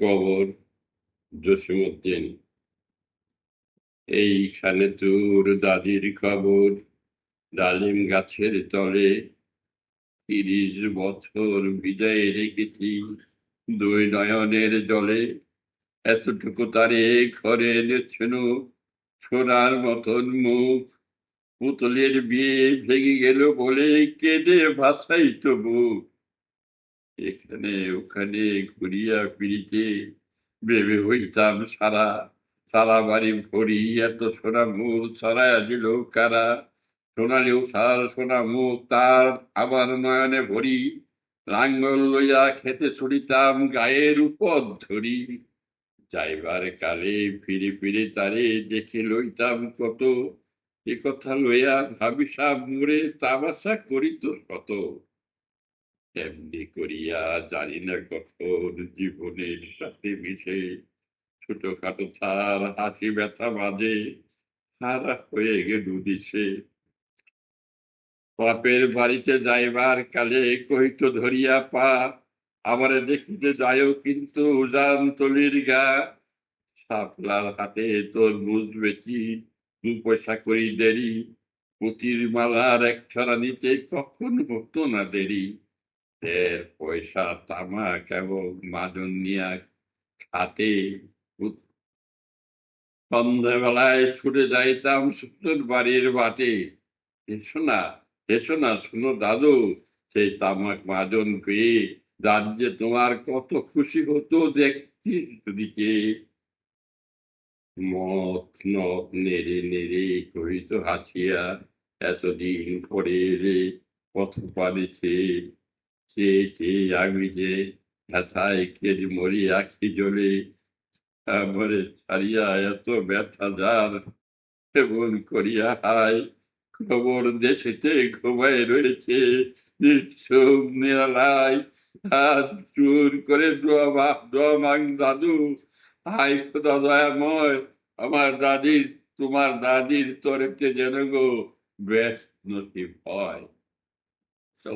কবর জসীমউদ্দিন। এইখানে তোর দাদির কবর, ডালিম গাছের তলে। 30 বছর বিদায় রেখেছি দুই নয়নের জলে। এতটুকু তারে ঘরে এনেছিল, সোনার মতন মুখ। পুতুলের বিয়ে ভেঙে গেল বলে কেঁদে ভাসাই তো বুক। এখানে ওখানে ঘুরিয়া ফিরিতে ভেবে হইতাম সারা। সারা বাড়ি ভরি এত সোনা মুখ ছড়াইয়া দিল কারা। সোনালি উষার সোনা মুখ তার আমার নয়নে ভরি। লাঙ্গল লইয়া খেতে ছুটিতাম গায়ের উপর ধরি। যাইবার কালে ফিরে ফিরে তারে দেখে লইতাম কত। এ কথা লইয়া ভাবিসাব মুড়ে তামাশা করিত শত। এমনি করিয়া জানি না কখন জীবনের সাথে মিশে ছোটখাটো তার হাসি ব্যথা মাঝে হারা হয়ে গেল দিশে। বাপের বাড়িতে যাইবার কালে কহিত ধরিয়া পা, আমারে দেখিতে যাইও কিন্তু উজান তলির গা। শাপলার হাটে তরমুজ বেচি 2 পয়সা করি দেরি। পুতির মালার একছড়া নিতে কখন হতো না দেরি। 1.5 পয়সা তামাক এবং মাজন নিয়া খাতে সন্ধ্যাবেলায় ছুটে যাইতাম শুক্তোর বাড়ির বাটে। এসো না, এসো না, শুনো দাদু, সেই তামাক মাজন পেয়ে দাদি যে তোমার কত খুশি হতো দেখছি দিকে। মত নদ নেড়ে নেড়ে কহিত হাসিয়া, এতদিন পরে এলে পথ পাড়েছে। চেয়ে চেয়ে আমি যে ব্যথায় কেড়ে মরি আখি জ্বলে। তারপরে ছাড়িয়া এত ব্যথা যার এমন করিয়া হায়। খবর দেশেতে ঘুমায় রয়েছে নিঃসুম নিরালায়। হাত জোর করে দোয়া মাং দাদু, হাই খোদা দয়াময়, আমার দাদির তোমার দাদির তরেতে যেন গো ব্যস্ত নসিব হয়। So